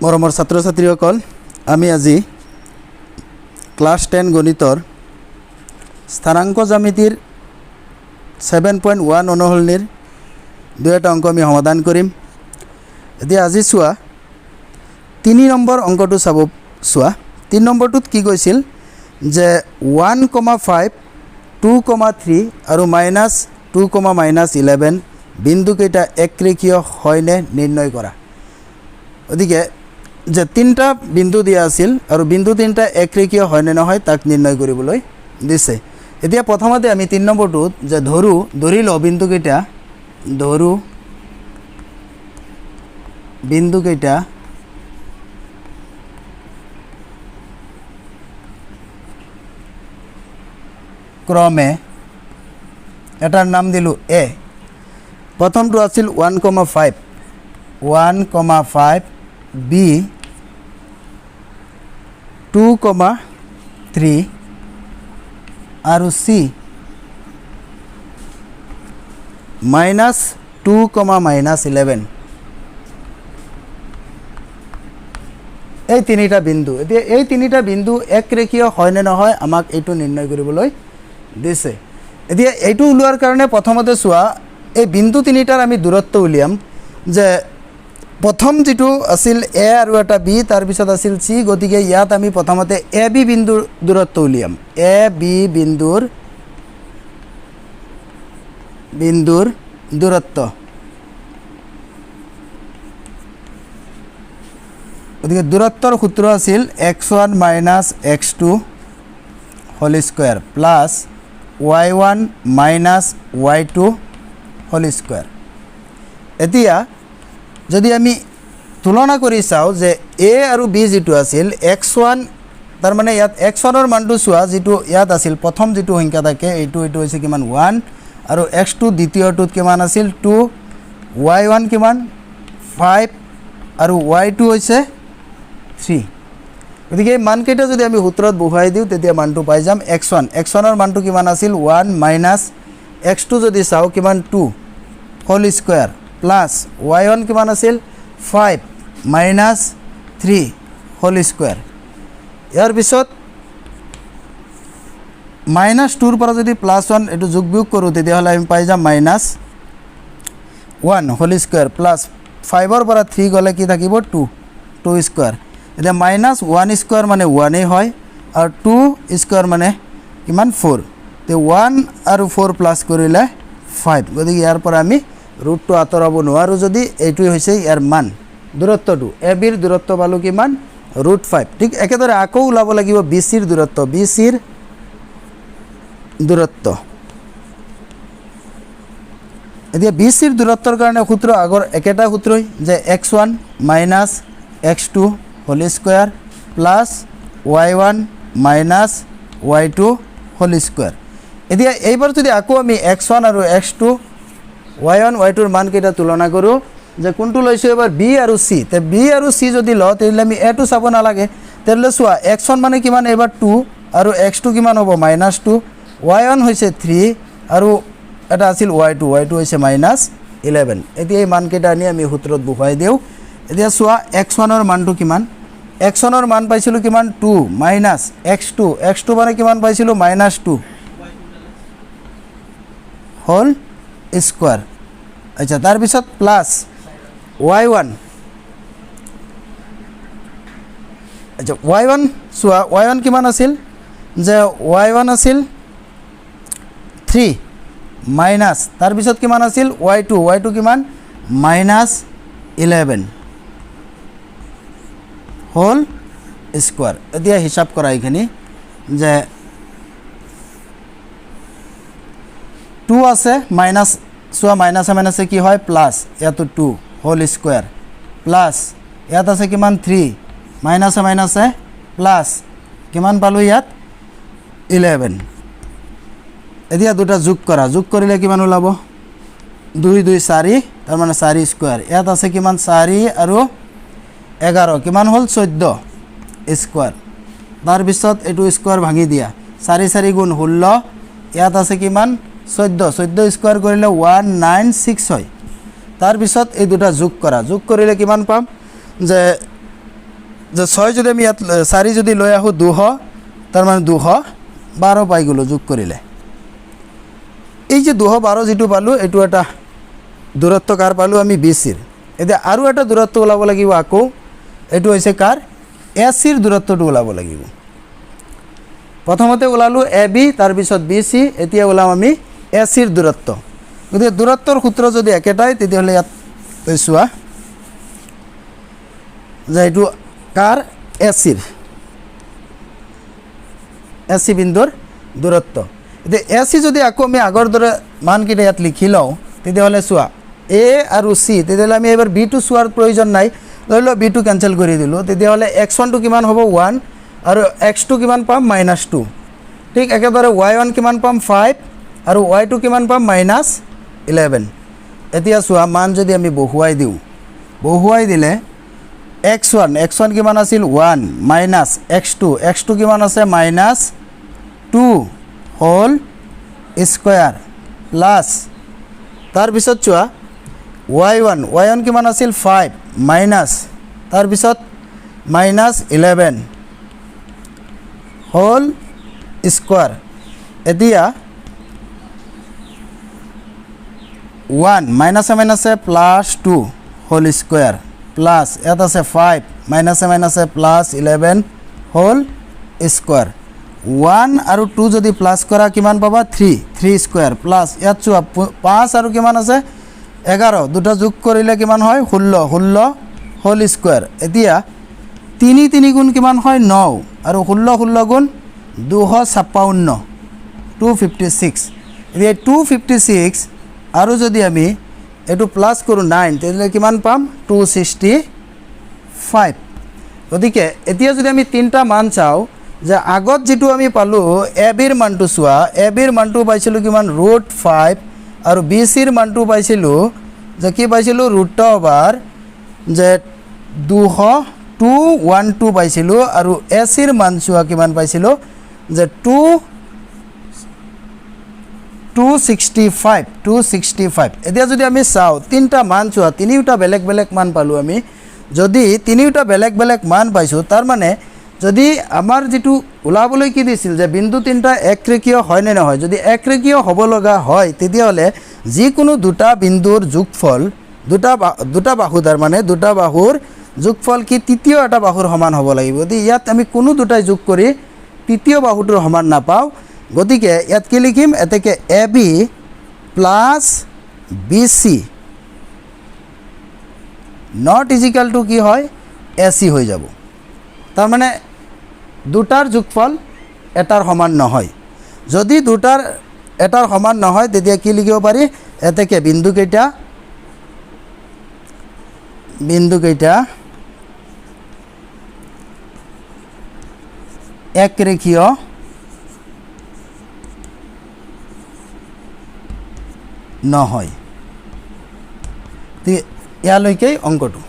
মৰমৰ ছাত্ৰ ছাত্ৰীসকল আমি আজি ক্লাস 10 গণিতৰ স্থানাংক জ্যামিতিৰ 7.1 অনুশীলনীৰ দুটা অংক আমি সমাধান কৰিম। এতিয়া আজি চোৱা 3 নম্বৰ অংকটো চাব। চোৱা 3 নম্বৰটোত কি কৈছিল যে 1,5 2,3 আৰু -2, -11 বিন্দু কেইটা একৰেখীয় হয়নে নিৰ্ণয় কৰা। ওদিকে যে তিনটা বিন্দু দিয়া আছিল আৰু বিন্দু তিনটা একৰেখীয় হয় নে নহয় তাক নিৰ্ণয় কৰিবলৈ দিছে। এতিয়া প্ৰথমতে আমি 3 নম্বৰটোত যে ধৰি ল বিন্দু কেইটা ক্ৰমে এটাৰ নাম দিলো এ। প্ৰথমটো আছিল 1,5 B 2,3 আৰু C -2, -11 এই তিনিটা বিন্দু। এতিয়া এই তিনিটা বিন্দু একৰেখীয় হয় নে নহয় আমাক এইটো নিৰ্ণয় কৰিবলৈ দিছে। এতিয়া এইটো উলিওৱাৰ কাৰণে প্ৰথমতে চোৱা এই বিন্দু তিনিটাৰ আমি দূৰত্ব উলিয়াম। যে প্ৰথম যেটো আছিল এ আৰু এটা বি, তাৰ পিছত আছিল সি। গতিকে ইয়াত আমি প্ৰথমতে এ বি বিন্দুৰ দূৰত্ব উলিয়াম। এ বি বিন্দুৰ দূৰত্ব। গতিকে দূৰত্বৰ সূত্ৰ আছিল x1 - x2 whole square plus y1 - y2 whole square. এতিয়া যদি আমি তুলনা কৰি চাওঁ যে এ আৰু বি যেটো আছিল x1, তাৰ মানে ইয়াত x1 ৰ মানটো চোৱা যেটো ইয়াত আছিল প্ৰথম যেটো সংখ্যা থাকে এইটো হৈছে কিমান 1 আৰু x2 দ্বিতীয়টোত কিমান আছিল 2, y1 কিমান 5 আৰু y2 হৈছে 3। গতিকে এই মানকেইটা যদি আমি সূত্ৰত বহুৱাই দিওঁ তেতিয়া মানটো পাই যাম x1 ৰ মানটো কিমান আছিল 1 মাইনাছ x2 যদি চাওঁ কিমান 2 হোল স্কয়ার প্লাস y1 কিমান আছিল 5 মাইনাছ 3 হোল স্কয়ার। ইয়াৰ পিছত -2ৰ পৰা যদি +1 এটো যোগ বিয়োগ কৰোঁ তেতিয়াহ'লে আমি পাই যাম -1 হোল স্কয়াৰ প্লাস 5ৰ পৰা 3 গ'লে কি থাকিব 2 স্কয়াৰ। এতিয়া -1 স্কয়াৰ মানে 1 এই হয় আৰু 2 স্কয়াৰ মানে কিমান 4। তে 1 আৰু 4 প্লাস কৰিলে 5। গতিকে ইয়াৰ পৰা আমি ৰুটটো আঁতৰাব নোৱাৰো যদি এইটোই হৈছে ইয়াৰ মান দূৰত্বটো। এ বিৰ দূৰত্ব পালো কিমান √5। ঠিক একেদৰে আকৌ ওলাব লাগিব BCৰ দূৰত্ব। BCৰ দূৰত্ব। এতিয়া BCৰ দূৰত্বৰ কাৰণে সূত্ৰ আগৰ একেটা সূত্ৰই যে x1 - x2 whole square plus y1 - y2 whole square. এতিয়া এইবাৰ যদি আকৌ আমি x1 আৰু x2 y1 y2ৰ মান কেইটা তুলনা কৰোঁ যে কোনটো লৈছো এবাৰ b আৰু c। তে b আৰু c যদি লওঁ তেতিয়াহ'লে আমি a টো চাব নালাগে। তেতিয়াহ'লে চোৱা x1 মানে কিমান এবাৰ 2 আৰু x2 কিমান হ'ব -2, y1 হৈছে 3 আৰু এটা আছিল y2 হৈছে -11। এতিয়া এই মান কেইটা আনি আমি সূত্ৰত বহুৱাই দিওঁ। এতিয়া চোৱা x1 ৰ মানটো কিমান। x1 ৰ মান পাইছিলোঁ কিমান 2 মাইনাছ x2 মানে কিমান পাইছিলোঁ -2 হোল স্কয়ার। আচ্ছা তাৰ পিছত প্লাস y1। আচ্ছা y1 চোৱা y1 কিমান আছিল যে y1 আছিল 3 মাইনাছ তাৰ পিছত কিমান আছিল y2 কিমান -11 হোল স্কয়াৰ। এতিয়া হিসাব কৰা এইখিনি যে 2 আছে মাইনাস চোৱা মাইনাসে কি হয় প্লাস ইয়াতো 2 হোল স্কয়ার প্লাস ইয়াত আছে কিমান 3 মাইনাসে প্লাস কিমান পালো ইয়াত 11। এতিয়া দুটা যোগ কৰিলে কিমান ওলাব 2 2 4 তাৰ মানে 4 স্কয়াৰ। ইয়াত আছে কিমান 4 আৰু 11 কিমান হ'ল 14 স্কয়াৰ। তাৰ পিছত এইটো স্কয়ার ভাঙি দিয়া 4 4 গুণ 16 ইয়াত আছে কিমান 14 স্কয়ার কৰিলে 196 হয়। তাৰ পিছত এই দুটা যোগ কৰিলে কিমান পাম যে যে 6 যদি আমি ইয়াত 4 যদি লৈ আহোঁ 200 তাৰ মানে 212 পাই গ'লোঁ যোগ কৰিলে। এই যে 212 যেটো পালোঁ এইটো এটা দূৰত্ব কাৰ পালোঁ আমি BCৰ। এতিয়া আৰু এটা দূৰত্ব ওলাব লাগিব আকৌ, এইটো হৈছে কাৰ ACৰ দূৰত্বটো ওলাব লাগিব। প্ৰথমতে ওলালোঁ AB তাৰপিছত BC, এতিয়া ওলাম আমি ACৰ দূৰত্ব। গতিকে দূৰত্বৰ সূত্ৰ যদি একেটাই তেতিয়াহ'লে ইয়াত চোৱা যে এইটো কাৰ ACৰ AC বিন্দুৰ দূৰত্ব। এতিয়া AC যদি আকৌ আমি আগৰ দৰে মানকেইটা ইয়াত লিখি লওঁ তেতিয়াহ'লে চোৱা A আৰু C, তেতিয়াহ'লে আমি এবাৰ B টো চোৱাৰ প্ৰয়োজন নাই, ধৰি লওক B টো কেঞ্চেল কৰি দিলোঁ, তেতিয়াহ'লে x1টো কিমান হ'ব 1 আৰু x2 কিমান পাম -2। ঠিক একেদৰে y1 কিমান পাম 5 আৰু y2 কিমান পাম -11। এতিয়া চোৱা মান যদি আমি বহুৱাই দিওঁ, বহুৱাই দিলে x1 কিমান আছিল 1 মাইনাছ x2 কিমান আছে -2 হোল স্কোয়াৰ প্লাছ তাৰপিছত চোৱা y1 কিমান আছিল 5 মাইনাছ তাৰপিছত -11 হোল স্কোয়াৰ। এতিয়া 1 মাইনাছে মাইনাছে +2 হোল স্কোয়াৰ প্লাছ ইয়াত আছে 5 মাইনাছে মাইনাছে +11 হোল স্কোয়াৰ। 1 আৰু 2 যদি প্লাছ কৰা কিমান পাবা 3 স্কোয়াৰ প্লাছ ইয়াত চোৱা 5 আৰু কিমান আছে 11, দুটা যোগ কৰিলে কিমান হয় 16 হোল স্কোয়াৰ। এতিয়া 3 গুণ কিমান হয় 9 আৰু 16 গুণ 256 256। এতিয়া 256 আৰু যদি আমি এইটো প্লাছ কৰোঁ 9 তেতিয়াহ'লে কিমান পাম 265। গতিকে এতিয়া যদি আমি তিনিটা মান চাওঁ যে আগত যেটো আমি পালোঁ ABৰ মানটো চোৱা, ABৰ মানটো পাইছিলোঁ কিমান √5 আৰু BCৰ মানটো পাইছিলোঁ যে কি পাইছিলোঁ √/, যে 212 পাইছিলোঁ আৰু ACৰ মান চোৱা কিমান পাইছিলোঁ যে 265। এতিয়া যদি আমি চাওঁ তিনিটা মান চোৱা, তিনিওটা বেলেগ বেলেগ মান পালোঁ আমি। যদি তিনিওটা বেলেগ বেলেগ মান পাইছোঁ তাৰ মানে যদি আমাৰ যেটো ওলাবলৈ কি দিছিল যে বিন্দু তিনিটা একৰেখীয় হয় নে নহয়, যদি একৰেখীয় হ'ব লগা হয় তেতিয়াহ'লে যিকোনো দুটা বিন্দুৰ যোগফল দুটা বাহু তাৰ মানে দুটা বাহুৰ যোগফল কি তৃতীয় এটা বাহুৰ সমান হ'ব লাগিব। গতিকে ইয়াত আমি কোনো দুটাই যোগ কৰি তৃতীয় বাহুটোৰ সমান নাপাওঁ, গতিকে ইয়াত কি লিখিম এতেকে AB plus BC not equal to কি হয় AC হৈ যাব। তাৰ মানে দুটাৰ যোগফল এটাৰ সমান নহয়। যদি দুটাৰ এটাৰ সমান নহয় তেতিয়া কি লিখিব পাৰি এতেকে বিন্দুকেইটা একৰেখীয় নহয়। ইয়ালৈকে অংকটো।